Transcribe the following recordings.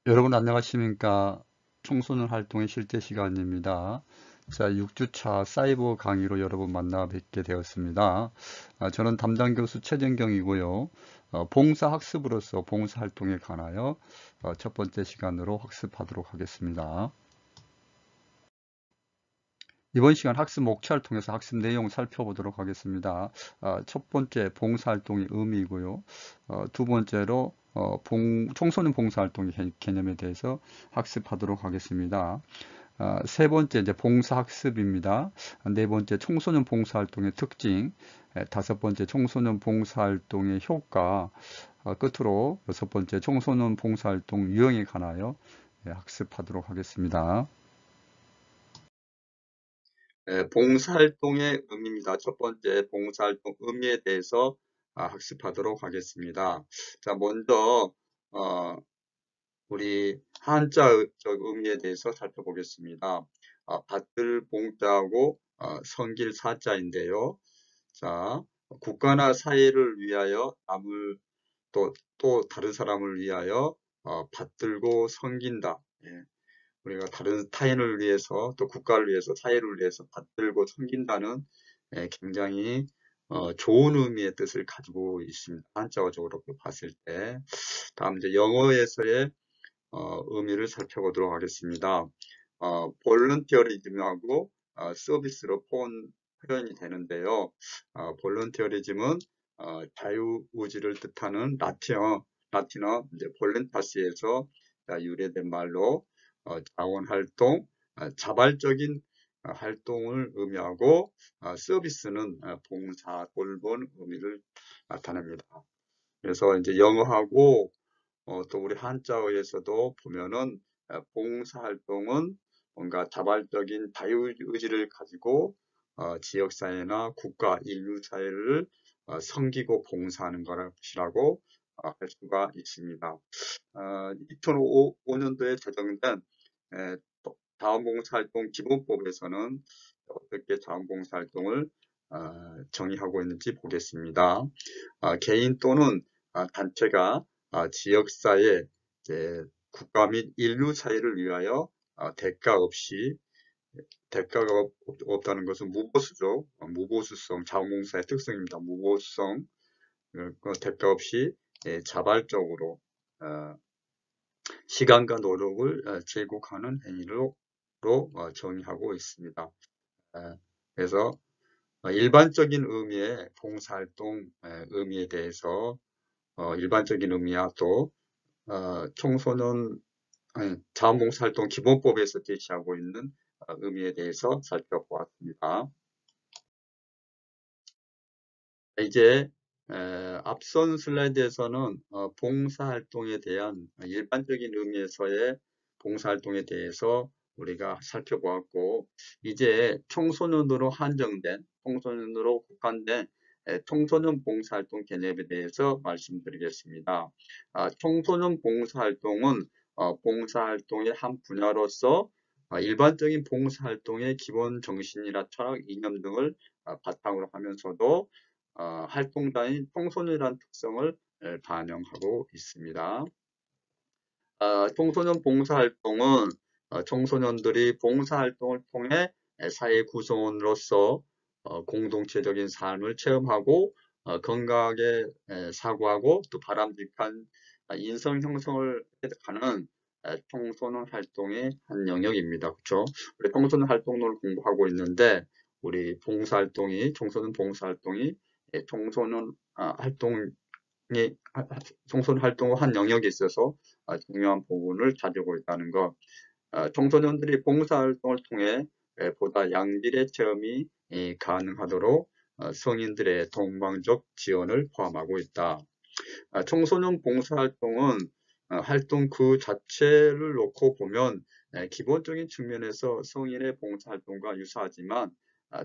여러분 안녕하십니까? 청소년 활동의 실제 시간입니다. 자, 6주차 사이버 강의로 여러분 만나 뵙게 되었습니다. 저는 담당 교수 최정경이고요. 봉사학습으로서 봉사활동에 관하여 첫 번째 시간으로 학습하도록 하겠습니다. 이번 시간 학습 목차를 통해서 학습 내용 살펴보도록 하겠습니다. 첫 번째 봉사활동의 의미이고요. 두 번째로 청소년 봉사활동의 개념에 대해서 학습하도록 하겠습니다. 세 번째 이제 봉사학습입니다. 네 번째 청소년 봉사활동의 특징, 다섯 번째 청소년 봉사활동의 효과, 끝으로 여섯 번째 청소년 봉사활동 유형에 관하여 학습하도록 하겠습니다. 봉사활동의 의미입니다. 첫 번째 봉사활동 의미에 대해서 학습하도록 하겠습니다. 자, 먼저 우리 한자적 의미에 대해서 살펴보겠습니다. 받들 봉자하고 성길 사자인데요. 자, 국가나 사회를 위하여 또 다른 사람을 위하여 받들고 섬긴다. 예. 우리가 다른 타인을 위해서 또 국가를 위해서 사회를 위해서 받들고 섬긴다는 굉장히 좋은 의미의 뜻을 가지고 있습니다. 한자어적으로 봤을 때. 다음 이제 영어에서의 의미를 살펴보도록 하겠습니다. 볼런티어리즘하고 서비스로 표현이 되는데요. 볼런티어리즘은 자유의지를 뜻하는 라틴어 이제 볼렌타스에서 유래된 말로 자원활동, 자발적인 활동을 의미하고 서비스는 봉사, 돌본 의미를 나타냅니다. 그래서 이제 영어하고 또 우리 한자어에서도 보면은 봉사활동은 뭔가 자발적인 자유의지를 가지고 지역사회나 국가, 인류사회를 섬기고 봉사하는 것이라고 할 수가 있습니다. 2005년도에 제정된 자원봉사활동 기본법에서는 어떻게 자원봉사활동을 정의하고 있는지 보겠습니다. 개인 또는 단체가 지역사회, 국가 및 인류사회를 위하여 대가가 없다는 것은 무보수죠. 무보수성, 자원봉사의 특성입니다. 무보수성, 대가 없이 자발적으로 시간과 노력을 제공하는 행위로 정의하고 있습니다. 그래서 일반적인 의미의 봉사활동 의미에 대해서 일반적인 의미와 또 청소년 자원봉사활동 기본법에서 제시하고 있는 의미에 대해서 살펴보았습니다. 이제 앞선 슬라이드에서는 봉사활동에 대한 일반적인 의미에서의 봉사활동에 대해서 우리가 살펴보았고, 이제 청소년으로 국한된 청소년 봉사활동 개념에 대해서 말씀드리겠습니다. 청소년 봉사활동은 봉사활동의 한 분야로서 일반적인 봉사활동의 기본 정신이나 철학, 이념 등을 바탕으로 하면서도 활동자인 청소년이라는 특성을 반영하고 있습니다. 청소년 봉사활동은 청소년들이 봉사활동을 통해 사회 구성원으로서 공동체적인 삶을 체험하고 건강하게 사고하고 또 바람직한 인성 형성을 하는 청소년 활동의 한 영역입니다. 그렇죠? 우리 청소년 활동을 공부하고 있는데 우리 청소년 봉사활동이 청소년 활동의 한 영역에 있어서 중요한 부분을 가지고 있다는 것. 청소년들이 봉사활동을 통해 보다 양질의 체험이 가능하도록 성인들의 동방적 지원을 포함하고 있다. 청소년 봉사활동은 활동 그 자체를 놓고 보면 기본적인 측면에서 성인의 봉사활동과 유사하지만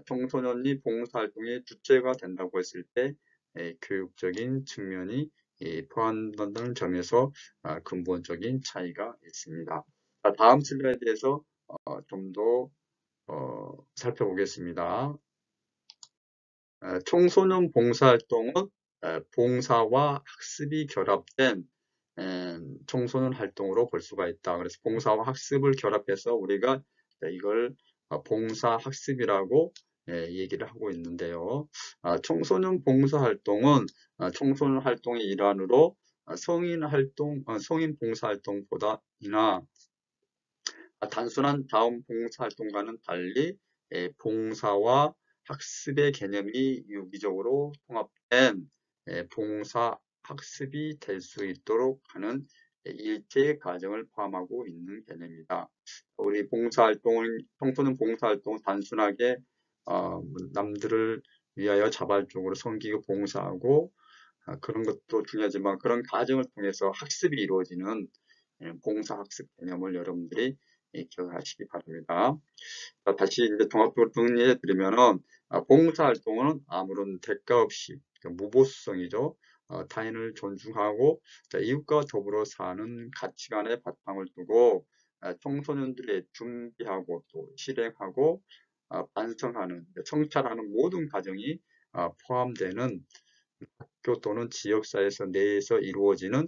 청소년이 봉사활동의 주체가 된다고 했을 때 교육적인 측면이 포함된다는 점에서 근본적인 차이가 있습니다. 다음 슬라이드에서 좀 더 살펴보겠습니다. 청소년 봉사활동은 봉사와 학습이 결합된 청소년 활동으로 볼 수가 있다. 그래서 봉사와 학습을 결합해서 우리가 이걸 봉사학습이라고 얘기를 하고 있는데요. 청소년 봉사활동은 청소년 활동의 일환으로 성인 봉사활동보다이나 단순한 자원봉사활동과는 달리 봉사와 학습의 개념이 유기적으로 통합된 봉사학습이 될 수 있도록 하는 일체의 과정을 포함하고 있는 개념이다. 우리 청소년 봉사활동은 단순하게 남들을 위하여 자발적으로 섬기고 봉사하고 그런 것도 중요하지만 그런 과정을 통해서 학습이 이루어지는 봉사학습 개념을 여러분들이 기억하시기 바랍니다. 다시 이제 종합적으로 정리해 드리면은 봉사활동은 아무런 대가 없이 무보수성이죠. 타인을 존중하고 이웃과 더불어 사는 가치관의 바탕을 두고 청소년들의 준비하고 또 실행하고 반성하는, 성찰하는 모든 과정이 포함되는 학교 또는 지역사회에서 내에서 이루어지는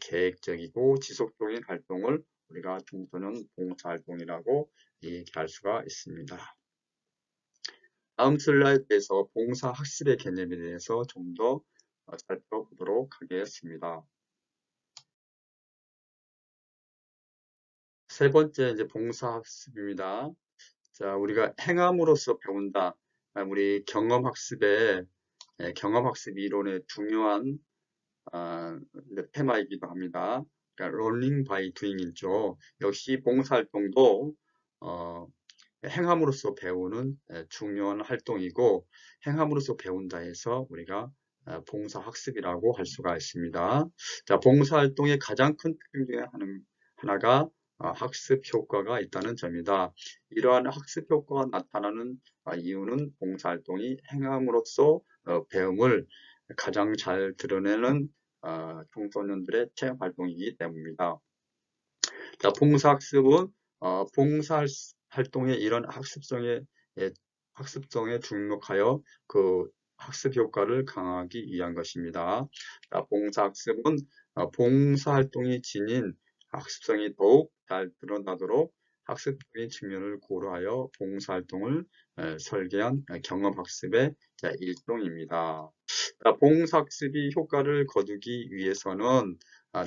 계획적이고 지속적인 활동을 우리가 청소년 봉사활동이라고 얘기할 수가 있습니다. 다음 슬라이드에서 봉사학습의 개념에 대해서 좀 더 살펴보도록 하겠습니다. 세 번째 이제 봉사학습입니다. 자, 우리가 행함으로써 배운다. 우리 경험학습 이론의 중요한 테마이기도 합니다. 그러니까 learning by doing이죠. 역시 봉사활동도 행함으로써 배우는 중요한 활동이고 행함으로써 배운다 해서 우리가 봉사학습이라고 할 수가 있습니다. 자, 봉사활동의 가장 큰 특징 중에 하나가 학습 효과가 있다는 점이다. 이러한 학습 효과가 나타나는 이유는 봉사활동이 행함으로써 배움을 가장 잘 드러내는 청소년들의 체험 활동이기 때문입니다. 자, 봉사학습은 봉사활동의 이런 학습성에 주목하여 그 학습 효과를 강화하기 위한 것입니다. 자, 봉사학습은 봉사활동이 지닌 학습성이 더욱 잘 드러나도록 학습적인 측면을 고려하여 봉사활동을 설계한 경험학습의 일종입니다. 봉사학습이 효과를 거두기 위해서는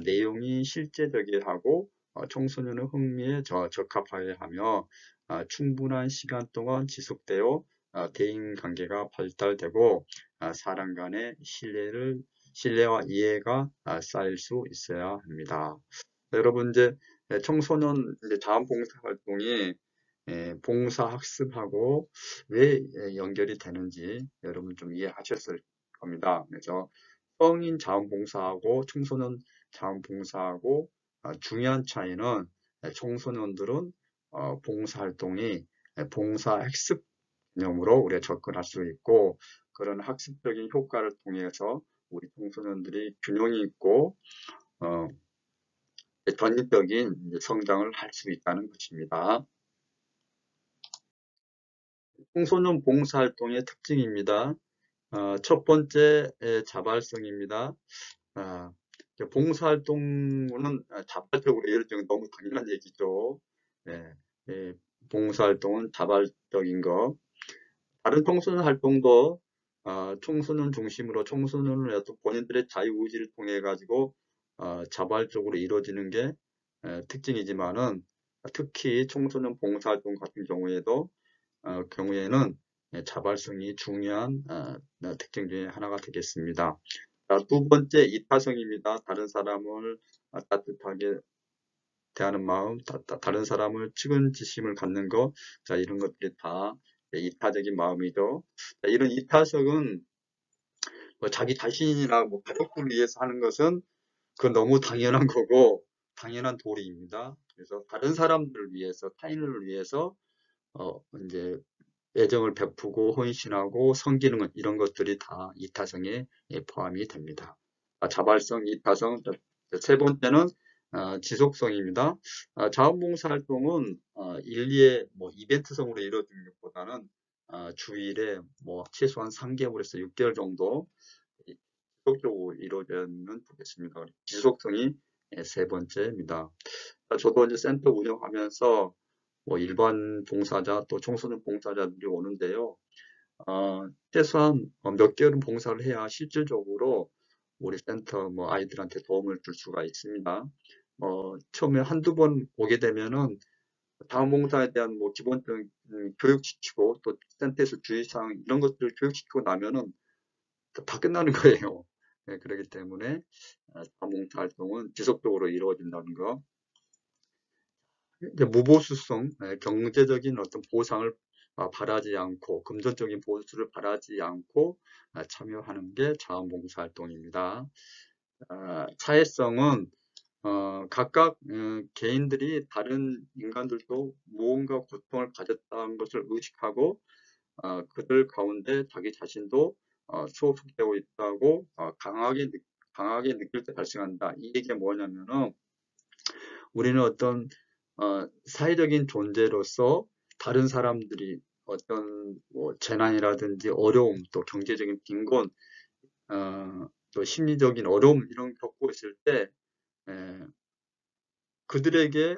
내용이 실제적이게 하고 청소년의 흥미에 적합하게 하며 충분한 시간 동안 지속되어 대인관계가 발달되고 사람 간의 신뢰와 이해가 쌓일 수 있어야 합니다. 여러분 이제 청소년 자원봉사활동이 봉사학습하고 왜 연결이 되는지 여러분 좀 이해하셨을 겁니다. 그래서 성인 자원봉사하고 청소년 자원봉사하고 중요한 차이는 청소년들은 봉사활동이 봉사학습 개념으로 우리가 접근할 수 있고 그런 학습적인 효과를 통해서 우리 청소년들이 균형이 있고 전립적인 성장을 할 수 있다는 것입니다. 청소년 봉사활동의 특징입니다. 첫 번째 자발성입니다. 봉사활동은 자발적으로 예를 들면 너무 당연한 얘기죠. 봉사활동은 자발적인 거. 다른 청소년 활동도 청소년 중심으로 청소년을 어떤 본인들의 자유의지를 통해 가지고 자발적으로 이루어지는 게 특징이지만은 특히 청소년 봉사활동 같은 경우에는 자발성이 중요한 특징 중에 하나가 되겠습니다. 자, 두 번째 이타성입니다. 다른 사람을 따뜻하게 대하는 마음, 다른 사람을 측은지심을 갖는 것, 자, 이런 것들이 다 이타적인 마음이죠. 자, 이런 이타성은 뭐 자기 자신이나 뭐 가족들을 위해서 하는 것은 그건 너무 당연한 거고 당연한 도리입니다. 그래서 다른 사람들을 위해서, 타인을 위해서 이제 애정을 베푸고 헌신하고 섬기는 것 이런 것들이 다 이타성에 포함이 됩니다. 자발성, 이타성. 세 번째는 지속성입니다. 자원봉사활동은 일리의 뭐 이벤트성으로 이루어지는 것보다는 주일에 뭐 최소한 3개월에서 6개월 정도 지속적으로 이루어지면 좋겠습니다. 지속성이 세 번째입니다. 저도 이제 센터 운영하면서 뭐 일반 봉사자 또 청소년 봉사자들이 오는데요. 최소한 몇 개월은 봉사를 해야 실질적으로 우리 센터 뭐 아이들한테 도움을 줄 수가 있습니다. 처음에 한두 번 오게 되면은 자원봉사에 대한 뭐 기본적인 교육시키고 또 센터에서 주의사항 이런 것들을 교육시키고 나면은 다 끝나는 거예요. 네, 그렇기 때문에 자원봉사 활동은 지속적으로 이루어진다는 거. 이제 무보수성, 경제적인 어떤 보상을 바라지 않고 금전적인 보수를 바라지 않고 참여하는 게 자원봉사 활동입니다. 사회성은 각각 개인들이 다른 인간들도 무언가 고통을 가졌다는 것을 의식하고 그들 가운데 자기 자신도 소속되고 있다고 강하게 느낄 때 발생한다. 이 얘기가 뭐냐면은 우리는 어떤 사회적인 존재로서 다른 사람들이 어떤 뭐 재난이라든지 어려움 또 경제적인 빈곤 또 심리적인 어려움 이런 거 겪고 있을 때 그들에게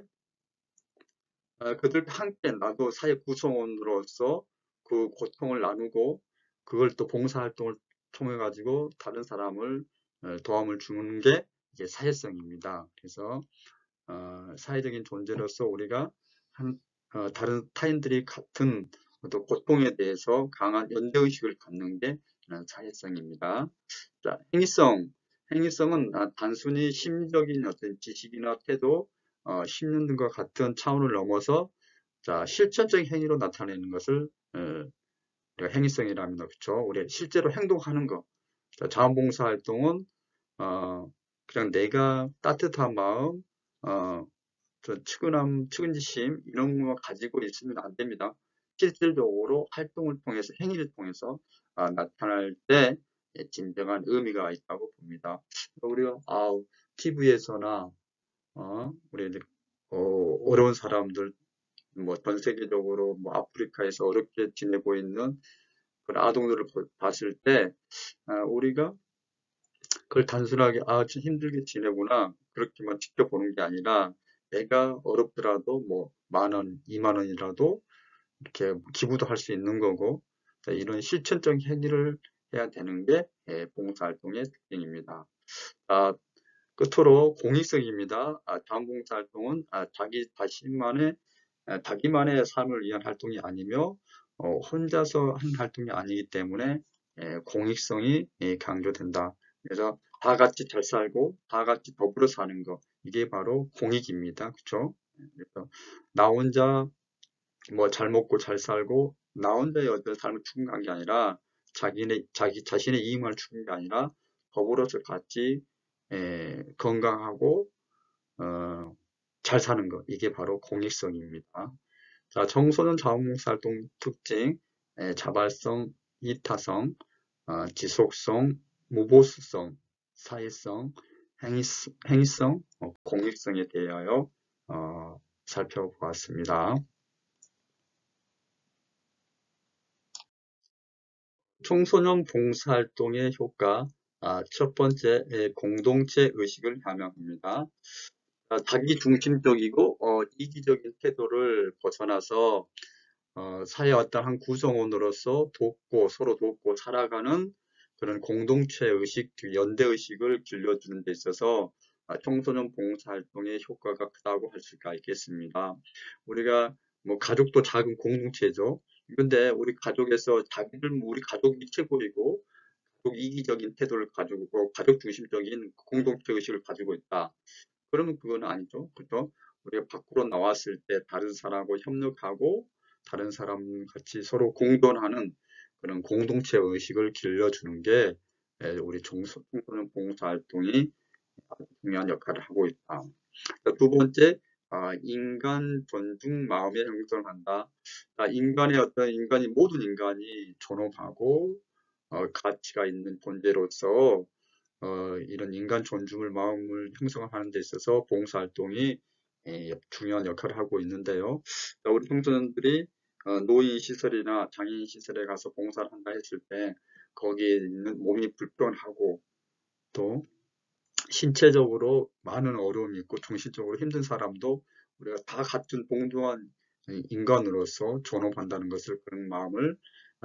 그들과 함께 나도 사회 구성원으로서 그 고통을 나누고 그걸 또 봉사활동을 통해 가지고 다른 사람을 도움을 주는 게 이게 사회성입니다. 그래서 사회적인 존재로서 우리가 다른 타인들이 같은 어떤 고통에 대해서 강한 연대의식을 갖는 게 사회성입니다. 자, 행위성은 단순히 심리적인 어떤 지식이나 태도, 신념 등과 같은 차원을 넘어서 자, 실천적인 행위로 나타내는 것을 우리가 행위성이랍니다. 그렇죠? 우리 실제로 행동하는 거. 자, 자원봉사 활동은 그냥 내가 따뜻한 마음, 측은지심 이런 것만 가지고 있으면 안 됩니다. 실질적으로 활동을 통해서 행위를 통해서 나타날 때 진정한 의미가 있다고 봅니다. 우리가 TV에서나 우리 어려운 사람들 뭐 전 세계적으로 뭐 아프리카에서 어렵게 지내고 있는 그런 아동들을 봤을 때 우리가 그걸 단순하게 좀 힘들게 지내구나 그렇게만 지켜보는 게 아니라 내가 어렵더라도 뭐 10,000원, 20,000원이라도 이렇게 기부도 할 수 있는 거고 이런 실천적 행위를 해야 되는 게 봉사활동의 특징입니다. 끝으로 공익성입니다. 자원봉사활동은 자기만의 삶을 위한 활동이 아니며 혼자서 한 활동이 아니기 때문에 공익성이 강조된다. 그래서 다 같이 잘 살고 다 같이 더불어 사는 거 이게 바로 공익입니다. 그렇죠? 그래서 나 혼자 뭐 잘 먹고 잘 살고 나 혼자의 어떤 삶을 추구한 게 아니라 자기 자신의 이익만 추구한 게 아니라 더불어서 같이 건강하고 잘 사는 것 이게 바로 공익성입니다. 자, 청소년 자원봉사활동 특징 자발성, 이타성, 지속성, 무보수성, 사회성, 행위성, 공익성에 대하여 살펴보았습니다. 청소년 봉사활동의 효과 첫 번째 공동체 의식을 향유합니다. 자기중심적이고 이기적인 태도를 벗어나서 사회 어떤 한 구성원으로서 서로 돕고 살아가는 그런 공동체 의식, 연대 의식을 길러주는 데 있어서 청소년 봉사활동의 효과가 크다고 할 수가 있겠습니다. 우리가 뭐 가족도 작은 공동체죠. 근데 우리 가족에서 우리 가족이 최고이고 가족 이기적인 태도를 가지고 가족 중심적인 공동체 의식을 가지고 있다. 그러면 그건 아니죠. 그렇죠? 우리가 밖으로 나왔을 때 다른 사람하고 협력하고 다른 사람 같이 서로 공존하는 그런 공동체 의식을 길러주는 게 우리 청소년 봉사활동이 중요한 역할을 하고 있다. 두 번째, 인간 존중 마음의 형성을 한다. 모든 인간이 존엄하고 가치가 있는 존재로서 이런 인간 존중을 마음을 형성하는 데 있어서 봉사활동이 중요한 역할을 하고 있는데요. 우리 청소년들이 노인시설이나 장애인시설에 가서 봉사를 한다 했을 때 거기에 있는 몸이 불편하고 또 신체적으로 많은 어려움이 있고 정신적으로 힘든 사람도 우리가 다 같은 동등한 인간으로서 존엄한다는 것을 그런 마음을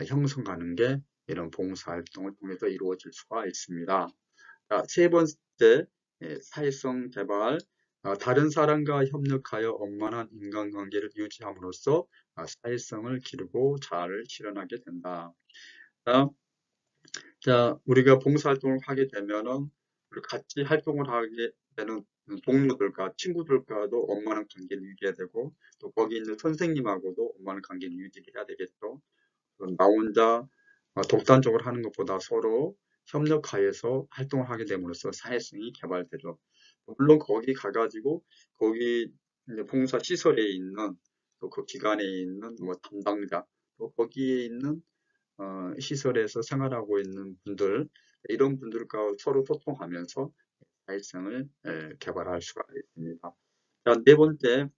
형성하는 게 이런 봉사활동을 통해서 이루어질 수가 있습니다. 자, 세 번째, 사회성 개발. 다른 사람과 협력하여 원만한 인간관계를 유지함으로써 사회성을 기르고 자아를 실현하게 된다. 자, 우리가 봉사활동을 하게 되면은 같이 활동을 하게 되는 동료들과 친구들과도 원만한 관계를 유지해야 되고 또 거기 있는 선생님하고도 원만한 관계를 유지해야 되겠죠. 나 혼자 독단적으로 하는 것보다 서로 협력하여서 활동을 하게 됨으로써 사회성이 개발되죠. 물론 거기 가가지고 거기 이제 봉사 시설에 있는 또 그 기관에 있는 뭐 담당자 또 거기에 있는 시설에서 생활하고 있는 분들 이런 분들과 서로 소통하면서 사회성을 개발할 수가 있습니다. 자, 네 번째,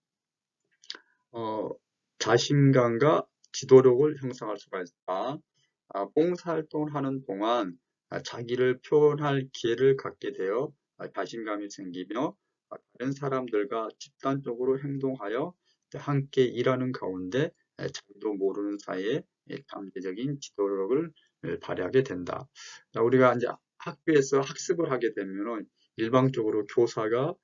자신감과 지도력을 형성할 수가 있다. 봉사활동을 하는 동안 자기를 표현할 기회를 갖게 되어 자신감이 생기며 다른 사람들과 집단적으로 행동하여 함께 일하는 가운데 자기도 모르는 사이에 강제적인 지도력을 발휘하게 된다. 우리가 이제 학교에서 학습을 하게 되면 일방적으로 교사가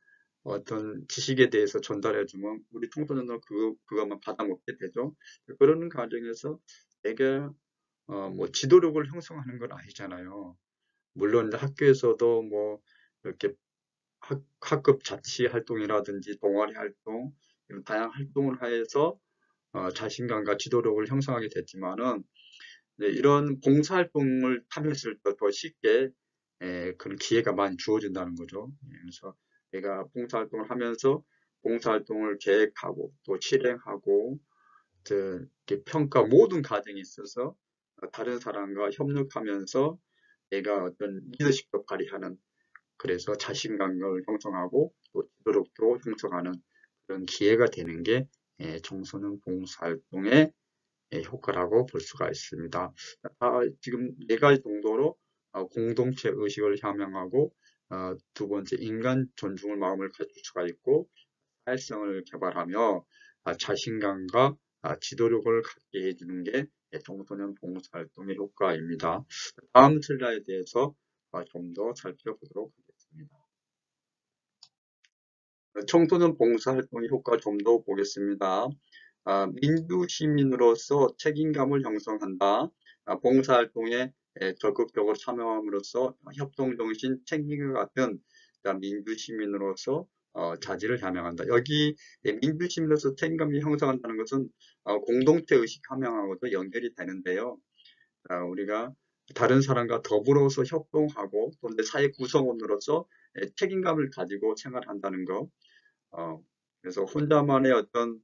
어떤 지식에 대해서 전달해주면 우리 청소년들은 그것만 받아먹게 되죠. 그러는 과정에서 되게 뭐 지도력을 형성하는 건 아니잖아요. 물론 이제 학교에서도 뭐 이렇게 학급 자치 활동이라든지 동아리 활동 이런 다양한 활동을 해서 자신감과 지도력을 형성하게 됐지만은 이런 봉사활동을 참여했을 때 더 쉽게 그런 기회가 많이 주어진다는 거죠. 그래서 내가 봉사활동을 하면서 봉사활동을 계획하고 또 실행하고 이렇게 평가 모든 과정에 있어서 다른 사람과 협력하면서 내가 어떤 리더십도 발휘하는 그래서 자신감을 형성하고 또 지도력도 형성하는 그런 기회가 되는 게 청소년 봉사활동의 효과라고 볼 수가 있습니다. 지금 네 가지 정도로 공동체 의식을 함양하고 두 번째 인간 존중을 마음을 가질 수가 있고 사회성을 개발하며 자신감과 지도력을 갖게 해주는 게 청소년 봉사활동의 효과입니다. 다음 슬라이드에 대해서 좀 더 살펴보도록 하겠습니다. 청소년 봉사활동의 효과 좀 더 보겠습니다. 민주시민으로서 책임감을 형성한다. 봉사활동에 적극적으로 참여함으로써 협동정신, 책임과 같은 민주시민으로서 자질을 함양한다. 여기 민주시민으로서 책임감을 형성한다는 것은 공동체 의식 함양하고도 연결이 되는데요. 우리가 다른 사람과 더불어서 협동하고 또 사회 구성원으로서 책임감을 가지고 생활한다는 것. 그래서 혼자만의 어떤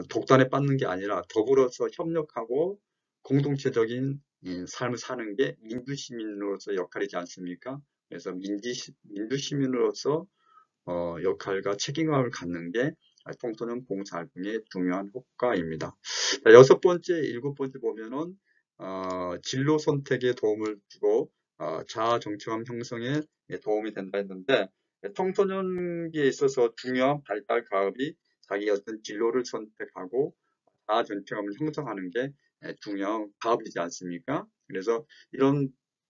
독단에 빠지는 게 아니라 더불어서 협력하고 공동체적인 삶을 사는 게 민주시민으로서 역할이지 않습니까? 그래서 민주시민으로서 역할과 책임감을 갖는 게 청소년 봉사활동의 중요한 효과입니다. 여섯 번째, 일곱 번째 보면은 진로 선택에 도움을 주고 자아 정체감 형성에 도움이 된다 했는데 청소년기에 있어서 중요한 발달 가업이 자기 어떤 진로를 선택하고 자아 정체감을 형성하는 게 중요한 가업이지 않습니까? 그래서 이런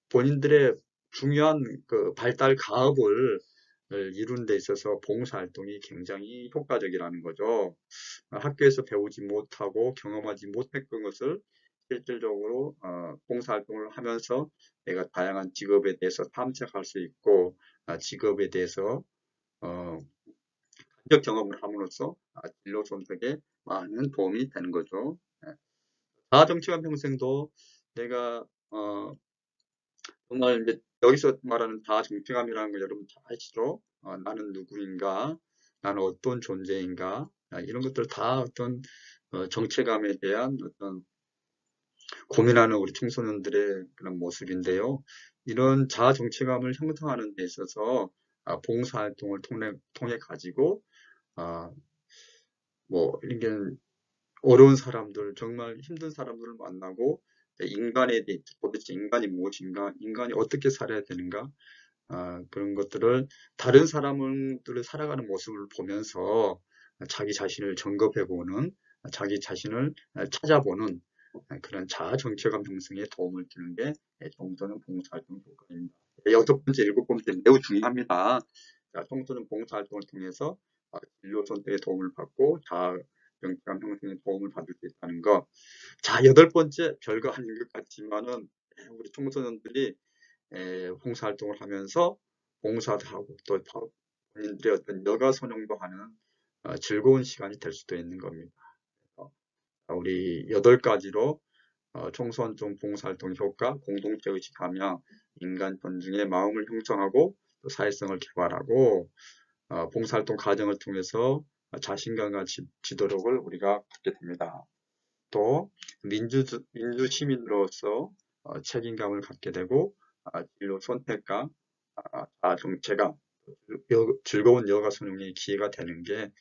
본인들의 중요한 그 발달 가업을 이루는 데 있어서 봉사활동이 굉장히 효과적이라는 거죠. 학교에서 배우지 못하고 경험하지 못했던 것을 실질적으로 봉사활동을 하면서 내가 다양한 직업에 대해서 탐색할 수 있고 직업에 대해서 간접 경험을 함으로써 진로 선택에 많은 도움이 되는 거죠. 자아정체감 형성도 내가 정말 이제 여기서 말하는 자아정체감이라는 걸 여러분 다 아시죠? 나는 누구인가? 나는 어떤 존재인가? 이런 것들 다 어떤 정체감에 대한 어떤 고민하는 우리 청소년들의 그런 모습인데요. 이런 자아 정체감을 형성하는 데 있어서 봉사활동을 통해 가지고 뭐 이런 어려운 사람들, 정말 힘든 사람들을 만나고 인간에 대해 도대체 인간이 무엇인가, 인간이 어떻게 살아야 되는가, 그런 것들을 다른 사람들을 살아가는 모습을 보면서 자기 자신을 점검해보는, 자기 자신을 찾아보는 그런 자아 정체감 형성에 도움을 주는 게 청소년 봉사활동 효과입니다. 여섯 번째, 일곱 번째 매우 중요합니다. 자, 청소년 봉사활동을 통해서 진로 선택에 도움을 받고 자아 정체감 형성에 도움을 받을 수 있다는 것. 자, 여덟 번째, 별거 아닌 것 같지만은 우리 청소년들이 봉사활동을 하면서 봉사도 하고 또 본인들의 어떤 여가선용도 하는 즐거운 시간이 될 수도 있는 겁니다. 우리 8가지로 청소년 봉사활동 효과, 공동체의식 함양, 인간 존중의 마음을 형성하고 또 사회성을 개발하고 봉사활동 과정을 통해서 자신감과 지도력을 우리가 갖게 됩니다. 또 민주시민으로서 책임감을 갖게 되고 진로 선택과 정체감, 즐거운 여가 선용의 기회가 되는 게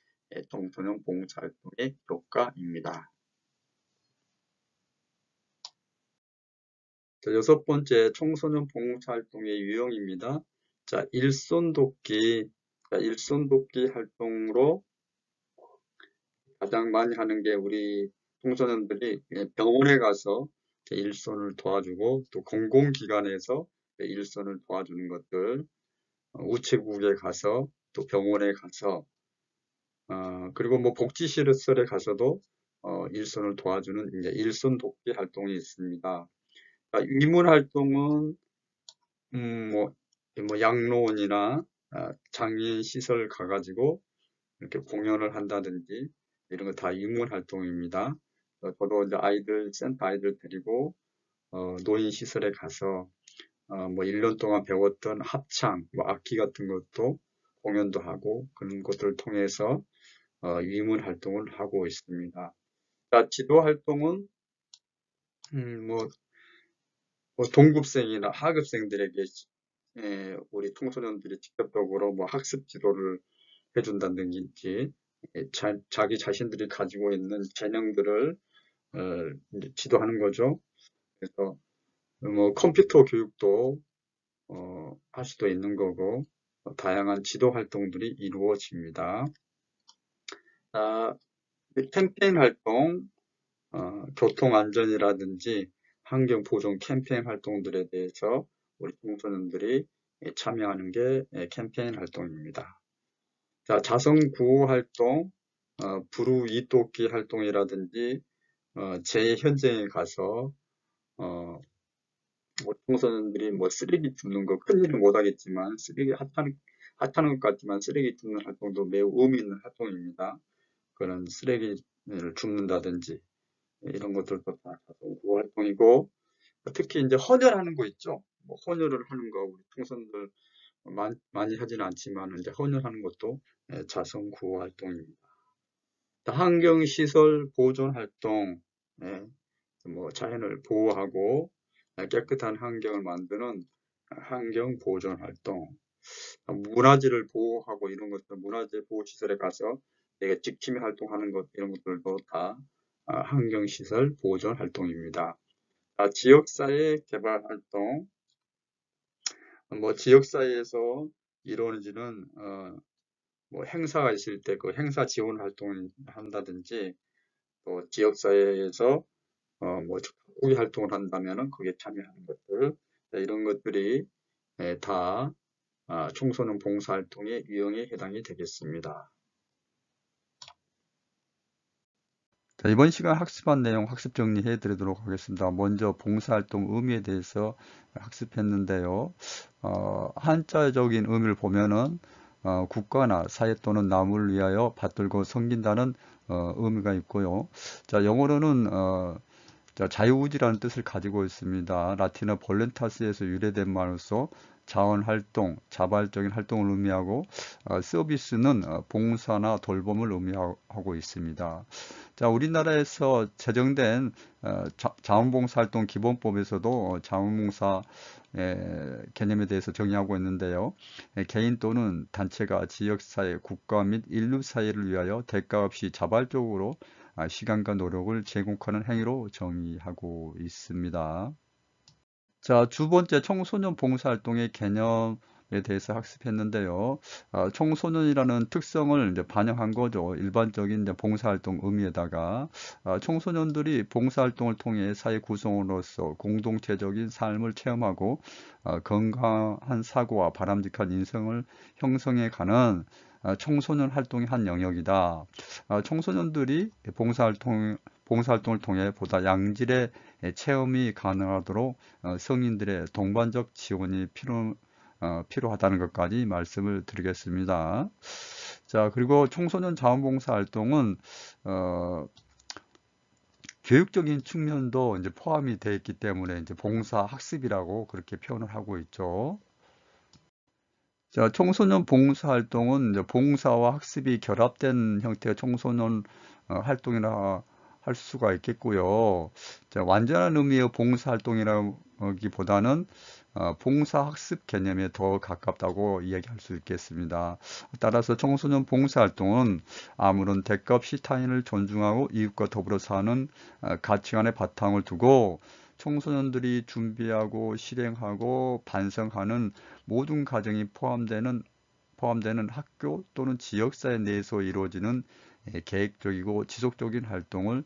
청소년 봉사활동의 효과입니다. 자, 여섯 번째, 청소년 봉사활동의 유형입니다. 자, 일손돕기 활동으로 가장 많이 하는 게 우리 청소년들이 병원에 가서 일손을 도와주고 또 공공기관에서 일손을 도와주는 것들, 우체국에 가서 또 병원에 가서 그리고 뭐 복지시설에 가서도 일손을 도와주는 이제 일손 돕기 활동이 있습니다. 위문 활동은 뭐 양로원이나 장애인 시설 가가지고 이렇게 공연을 한다든지 이런 거 다 위문 활동입니다. 저도 이제 센터 아이들 데리고 노인 시설에 가서 뭐 1년 동안 배웠던 합창, 뭐 악기 같은 것도 공연도 하고 그런 것들을 통해서 위문 활동을 하고 있습니다. 자, 지도 활동은 뭐 동급생이나 하급생들에게 우리 청소년들이 직접적으로 뭐 학습 지도를 해준다든지 자기 자신들이 가지고 있는 재능들을 이제 지도하는 거죠. 그래서 뭐 컴퓨터 교육도 할 수도 있는 거고 다양한 지도 활동들이 이루어집니다. 캠페인 활동, 교통안전이라든지 환경보존 캠페인 활동들에 대해서 우리 청소년들이 참여하는 게 캠페인 활동입니다. 자, 자선구호 활동, 불우 이토끼 활동이라든지 재현장에 가서 우리 청소년들이 뭐 쓰레기 줍는 거 큰일은 못하겠지만 쓰레기 하찮은 것 같지만 쓰레기 줍는 활동도 매우 의미 있는 활동입니다. 그런 쓰레기를 줍는다든지 이런 것들도 다 자선구호 활동이고 특히 이제 헌혈하는 거 있죠. 뭐 헌혈을 하는 거 우리 청소년들 많이 하지는 않지만 이제 헌혈하는 것도 자선구호 활동입니다. 환경시설 보존 활동, 뭐 자연을 보호하고 깨끗한 환경을 만드는 환경 보존 활동, 문화재를 보호하고 이런 것들 문화재 보호시설에 가서 내가 지킴이 활동하는 것 이런 것들도 다 환경시설 보존 활동입니다. 지역사회 개발 활동, 뭐 지역사회에서 이루어지는 뭐 행사가 있을 때 그 행사 지원 활동을 한다든지 또 지역사회에서 뭐 고기 활동을 한다면은 거기에 참여하는 것들 이런 것들이 다 청소년 봉사활동의 유형에 해당이 되겠습니다. 자, 이번 시간 학습한 내용 학습 정리해 드리도록 하겠습니다. 먼저 봉사활동 의미에 대해서 학습했는데요. 한자적인 의미를 보면은 국가나 사회 또는 남을 위하여 받들고 섬긴다는 의미가 있고요. 자, 영어로는 자, 자유의지라는 뜻을 가지고 있습니다. 라틴어 볼렌타스에서 유래된 말로서 자원활동, 자발적인 활동을 의미하고 서비스는 봉사나 돌봄을 의미하고 있습니다. 자, 우리나라에서 제정된 자원봉사활동 기본법에서도 자원봉사 개념에 대해서 정의하고 있는데요. 개인 또는 단체가 지역사회, 국가 및 인류사회를 위하여 대가 없이 자발적으로 시간과 노력을 제공하는 행위로 정의하고 있습니다. 자, 두 번째 청소년 봉사활동의 개념에 대해서 학습했는데요. 청소년이라는 특성을 이제 반영한 거죠. 일반적인 이제 봉사활동 의미에다가 청소년들이 봉사활동을 통해 사회 구성원으로서 공동체적인 삶을 체험하고 건강한 사고와 바람직한 인성을 형성해가는 청소년 활동의 한 영역이다. 청소년들이 봉사활동을 통해 보다 양질의 체험이 가능하도록 성인들의 동반적 지원이 필요하다는 것까지 말씀을 드리겠습니다. 자, 그리고 청소년 자원봉사 활동은 교육적인 측면도 이제 포함이 되어 있기 때문에 이제 봉사 학습이라고 그렇게 표현을 하고 있죠. 자, 청소년 봉사 활동은 이제 봉사와 학습이 결합된 형태의 청소년 활동이라 할 수가 있겠고요. 자, 완전한 의미의 봉사 활동이라기보다는 봉사 학습 개념에 더 가깝다고 이야기할 수 있겠습니다. 따라서 청소년 봉사 활동은 아무런 대가 없이 타인을 존중하고 이웃과 더불어 사는 가치관의 바탕을 두고 청소년들이 준비하고 실행하고 반성하는 모든 과정이 포함되는 학교 또는 지역사회 내에서 이루어지는 계획적이고 지속적인 활동을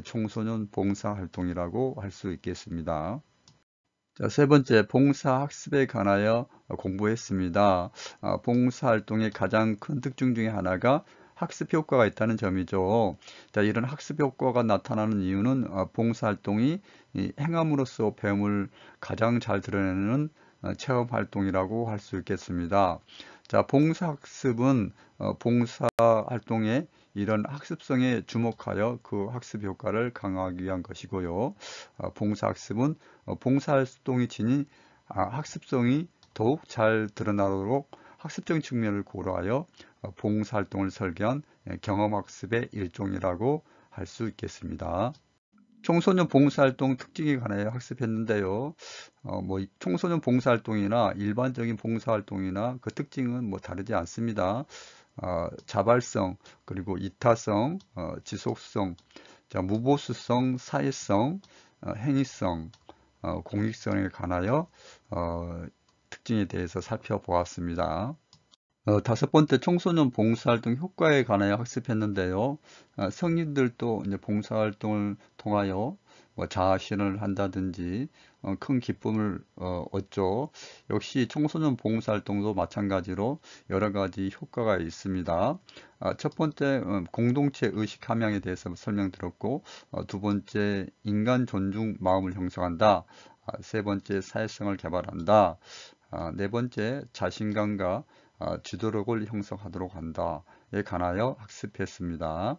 청소년 봉사 활동이라고 할 수 있겠습니다. 자, 세 번째, 봉사학습에 관하여 공부했습니다. 봉사활동의 가장 큰 특징 중에 하나가 학습 효과가 있다는 점이죠. 자, 이런 학습 효과가 나타나는 이유는 봉사활동이 행함으로써 배움을 가장 잘 드러내는 체험활동이라고 할 수 있겠습니다. 자, 봉사학습은 봉사활동의 이런 학습성에 주목하여 그 학습 효과를 강화하기 위한 것이고요. 봉사학습은 봉사활동이 지닌 학습성이 더욱 잘 드러나도록 학습적인 측면을 고려하여 봉사활동을 설계한 경험학습의 일종이라고 할 수 있겠습니다. 청소년 봉사활동 특징에 관하여 학습했는데요. 청소년 봉사활동이나 일반적인 봉사활동이나 그 특징은 다르지 않습니다. 자발성, 그리고 이타성, 지속성, 무보수성, 사회성, 행위성, 공익성에 관하여 특징에 대해서 살펴보았습니다. 다섯 번째, 청소년 봉사활동 효과에 관하여 학습했는데요. 성인들도 이제 봉사활동을 통하여 자아실현을 한다든지 큰 기쁨을 얻죠. 역시 청소년 봉사활동도 마찬가지로 여러 가지 효과가 있습니다. 첫 번째, 공동체 의식 함양에 대해서 설명드렸고, 두 번째, 인간 존중 마음을 형성한다. 세 번째, 사회성을 개발한다. 네 번째, 자신감과 지도력을 형성하도록 한다에 관하여 학습했습니다.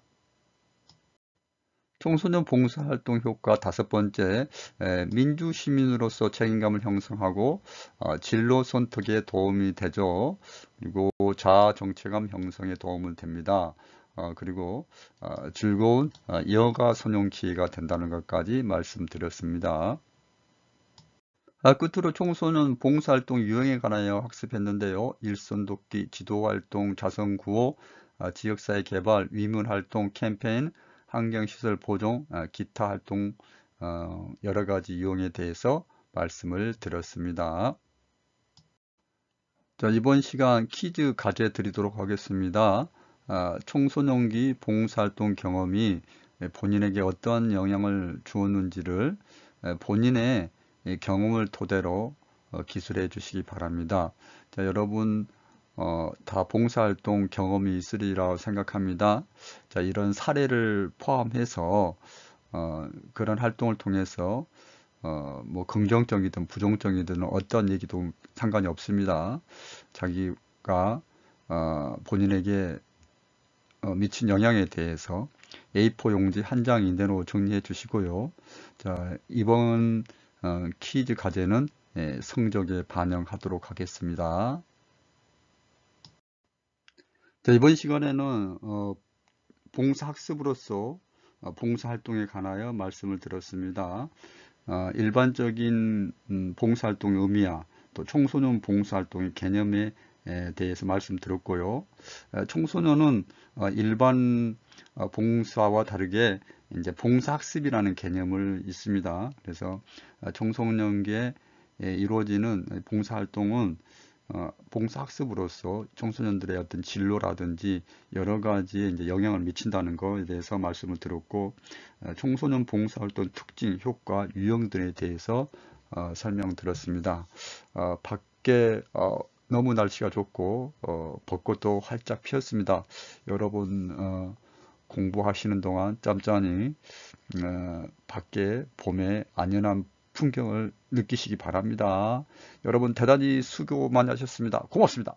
청소년 봉사활동 효과 다섯 번째, 민주시민으로서 책임감을 형성하고 진로 선택에 도움이 되죠. 그리고 자아 정체감 형성에 도움을 됩니다. 그리고 즐거운 여가 선용 기회가 된다는 것까지 말씀드렸습니다. 끝으로 청소년 봉사활동 유형에 관하여 학습했는데요. 일선 돕기, 지도활동, 자선구호, 지역사회 개발, 위문활동, 캠페인, 환경시설 보존, 기타 활동 여러 가지 유형에 대해서 말씀을 드렸습니다. 자, 이번 시간 퀴즈 과제 드리도록 하겠습니다. 청소년기 봉사활동 경험이 본인에게 어떠한 영향을 주었는지를 본인의 경험을 토대로 기술해 주시기 바랍니다. 자, 여러분 다 봉사활동 경험이 있으리라고 생각합니다. 자, 이런 사례를 포함해서 그런 활동을 통해서 긍정적이든 부정적이든 어떤 얘기도 상관이 없습니다. 자기가 본인에게 미친 영향에 대해서 A4 용지 한 장 이내로 정리해 주시고요. 자, 이번 퀴즈 과제는 성적에 반영하도록 하겠습니다. 자, 이번 시간에는 봉사학습으로서 봉사활동에 관하여 말씀을 드렸습니다. 일반적인 봉사활동의 의미야 또 청소년 봉사활동의 개념에 대해서 말씀드렸고요. 청소년은 일반 봉사와 다르게 이제 봉사학습이라는 개념을 있습니다. 그래서 청소년기에 이루어지는 봉사활동은 봉사학습으로서 청소년들의 어떤 진로라든지 여러 가지에 이제 영향을 미친다는 것에 대해서 말씀을 드렸고, 청소년 봉사활동 특징, 효과, 유형들에 대해서 설명드렸습니다. 밖에 너무 날씨가 좋고 벚꽃도 활짝 피었습니다. 여러분 공부하시는 동안 짬짬이 밖에 봄의 안연한 풍경을 느끼시기 바랍니다. 여러분 대단히 수고 많이 하셨습니다. 고맙습니다.